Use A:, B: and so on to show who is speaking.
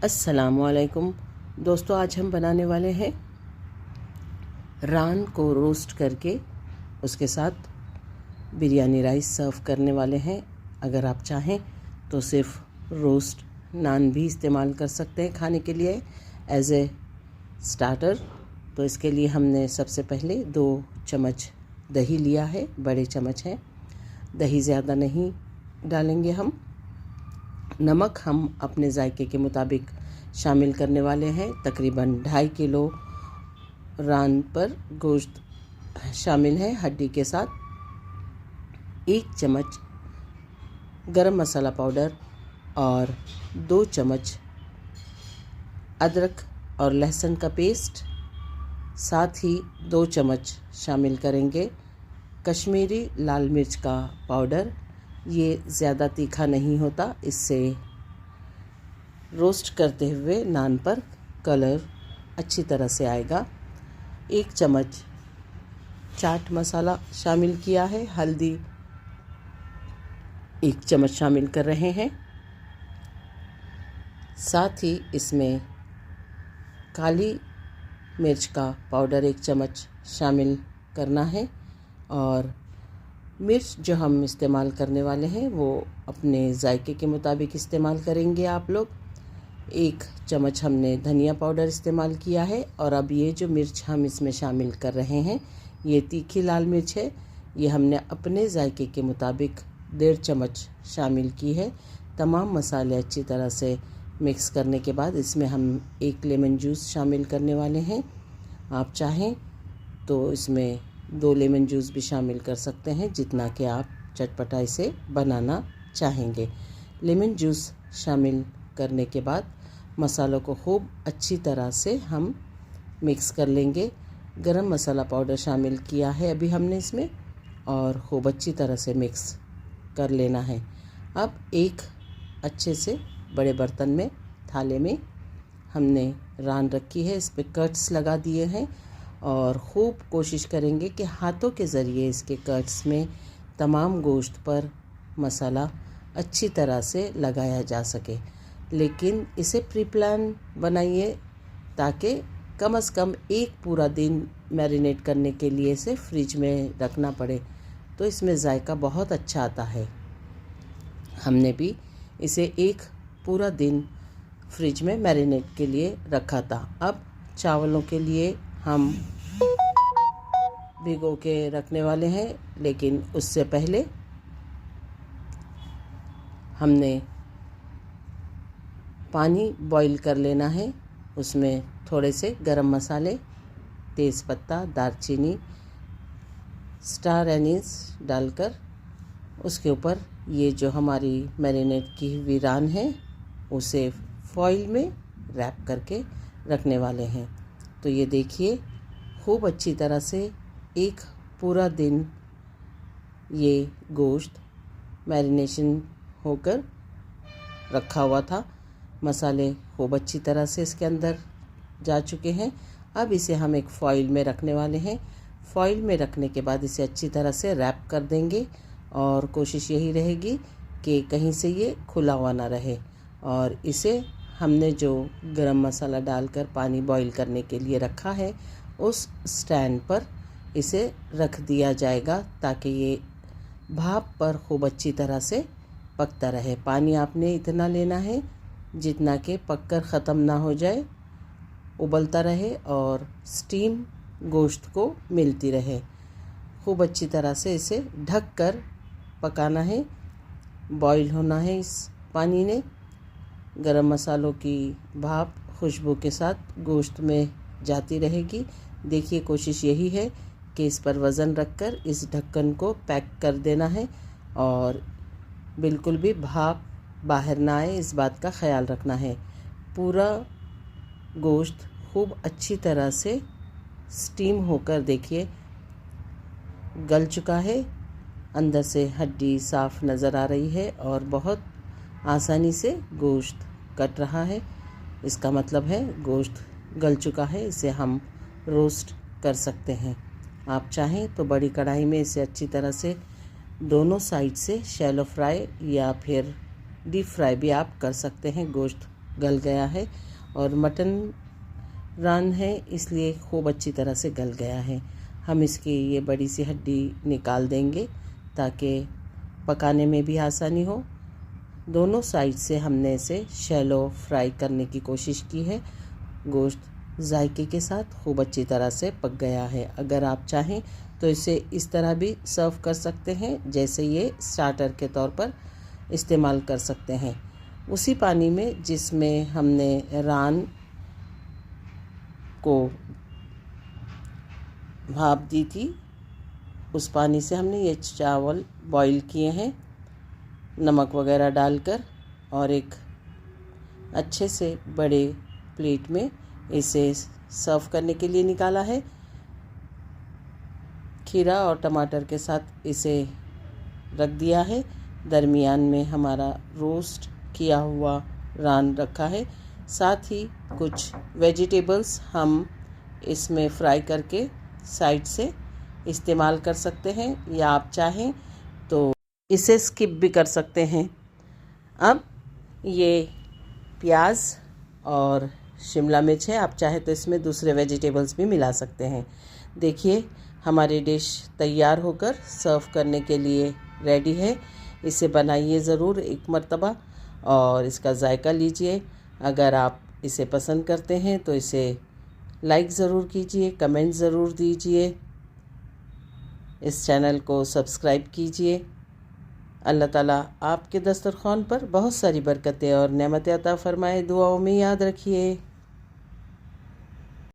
A: अस्सलामुअलैकुम दोस्तों, आज हम बनाने वाले हैं रान को रोस्ट करके उसके साथ बिरयानी राइस सर्व करने वाले हैं। अगर आप चाहें तो सिर्फ रोस्ट नान भी इस्तेमाल कर सकते हैं खाने के लिए एज ए स्टार्टर। तो इसके लिए हमने सबसे पहले 2 चम्मच दही लिया है, बड़े चम्मच है। दही ज़्यादा नहीं डालेंगे हम। नमक हम अपने जायके के मुताबिक शामिल करने वाले हैं। तकरीबन 2.5 किलो रान पर गोश्त शामिल है हड्डी के साथ। 1 चम्मच गरम मसाला पाउडर और 2 चम्मच अदरक और लहसुन का पेस्ट, साथ ही 2 चम्मच शामिल करेंगे कश्मीरी लाल मिर्च का पाउडर। ये ज़्यादा तीखा नहीं होता, इससे रोस्ट करते हुए नान पर कलर अच्छी तरह से आएगा। 1 चम्मच चाट मसाला शामिल किया है। हल्दी 1 चम्मच शामिल कर रहे हैं। साथ ही इसमें काली मिर्च का पाउडर 1 चम्मच शामिल करना है। और मिर्च जो हम इस्तेमाल करने वाले हैं वो अपने जायके के मुताबिक इस्तेमाल करेंगे आप लोग। 1 चम्मच हमने धनिया पाउडर इस्तेमाल किया है। और अब ये जो मिर्च हम इसमें शामिल कर रहे हैं ये तीखी लाल मिर्च है। ये हमने अपने जायके के मुताबिक 1.5 चम्मच शामिल की है। तमाम मसाले अच्छी तरह से मिक्स करने के बाद इसमें हम 1 लेमन जूस शामिल करने वाले हैं। आप चाहें तो इसमें 2 लेमन जूस भी शामिल कर सकते हैं, जितना कि आप चटपटा इसे बनाना चाहेंगे। लेमन जूस शामिल करने के बाद मसालों को खूब अच्छी तरह से हम मिक्स कर लेंगे। गरम मसाला पाउडर शामिल किया है अभी हमने इसमें, और खूब अच्छी तरह से मिक्स कर लेना है। अब एक अच्छे से बड़े बर्तन में, थाले में हमने रान रखी है, इस पे कट्स लगा दिए हैं। और खूब कोशिश करेंगे कि हाथों के ज़रिए इसके कट्स में तमाम गोश्त पर मसाला अच्छी तरह से लगाया जा सके। लेकिन इसे प्री प्लान बनाइए ताकि कम से कम 1 पूरा दिन मैरिनेट करने के लिए इसे फ्रिज में रखना पड़े, तो इसमें जायका बहुत अच्छा आता है। हमने भी इसे 1 पूरा दिन फ्रिज में मैरिनेट के लिए रखा था। अब चावलों के लिए हम भिगो के रखने वाले हैं, लेकिन उससे पहले हमने पानी बॉईल कर लेना है। उसमें थोड़े से गरम मसाले, तेज़पत्ता, दालचीनी, स्टार एनीस डालकर उसके ऊपर ये जो हमारी मैरिनेट की हुई रान है उसे फॉइल में रैप करके रखने वाले हैं। तो ये देखिए खूब अच्छी तरह से 1 पूरा दिन ये गोश्त मैरिनेशन होकर रखा हुआ था। मसाले खूब अच्छी तरह से इसके अंदर जा चुके हैं। अब इसे हम एक फॉइल में रखने वाले हैं। फॉइल में रखने के बाद इसे अच्छी तरह से रैप कर देंगे, और कोशिश यही रहेगी कि कहीं से ये खुला हुआ ना रहे। और इसे हमने जो गरम मसाला डालकर पानी बॉईल करने के लिए रखा है उस स्टैंड पर इसे रख दिया जाएगा, ताकि ये भाप पर खूब अच्छी तरह से पकता रहे। पानी आपने इतना लेना है जितना कि पककर ख़त्म ना हो जाए, उबलता रहे और स्टीम गोश्त को मिलती रहे। खूब अच्छी तरह से इसे ढक कर पकाना है, बॉईल होना है इस पानी ने। गरम मसालों की भाप खुशबू के साथ गोश्त में जाती रहेगी। देखिए कोशिश यही है कि इस पर वज़न रखकर इस ढक्कन को पैक कर देना है, और बिल्कुल भी भाप बाहर ना आए, इस बात का ख्याल रखना है। पूरा गोश्त खूब अच्छी तरह से स्टीम होकर देखिए गल चुका है। अंदर से हड्डी साफ़ नज़र आ रही है और बहुत आसानी से गोश्त कट रहा है। इसका मतलब है गोश्त गल चुका है, इसे हम रोस्ट कर सकते हैं। आप चाहें तो बड़ी कढ़ाई में इसे अच्छी तरह से दोनों साइड से शैलो फ्राई या फिर डीप फ्राई भी आप कर सकते हैं गोश्त गल गया है और मटन रान है इसलिए खूब अच्छी तरह से गल गया है। हम इसकी ये बड़ी सी हड्डी निकाल देंगे ताकि पकाने में भी आसानी हो। दोनों साइड से हमने इसे शैलो फ्राई करने की कोशिश की है। गोश्त जायके के साथ खूब अच्छी तरह से पक गया है। अगर आप चाहें तो इसे इस तरह भी सर्व कर सकते हैं, जैसे ये स्टार्टर के तौर पर इस्तेमाल कर सकते हैं। उसी पानी में जिसमें हमने रान को भाप दी थी, उस पानी से हमने ये चावल बॉईल किए हैं नमक वगैरह डालकर, और एक अच्छे से बड़े प्लेट में इसे सर्व करने के लिए निकाला है। खीरा और टमाटर के साथ इसे रख दिया है। दरमियान में हमारा रोस्ट किया हुआ रान रखा है। साथ ही कुछ वेजिटेबल्स हम इसमें फ्राई करके साइड से इस्तेमाल कर सकते हैं, या आप चाहें तो इसे स्किप भी कर सकते हैं। अब ये प्याज और शिमला मिर्च है, आप चाहे तो इसमें दूसरे वेजिटेबल्स भी मिला सकते हैं। देखिए हमारी डिश तैयार होकर सर्व करने के लिए रेडी है। इसे बनाइए ज़रूर एक मर्तबा और इसका जायका लीजिए। अगर आप इसे पसंद करते हैं तो इसे लाइक ज़रूर कीजिए, कमेंट ज़रूर दीजिए, इस चैनल को सब्सक्राइब कीजिए। अल्लाह ताला आपके दस्तरखान पर बहुत सारी बरकतें और नेमतें अता फ़रमाए। दुआओं में याद रखिए।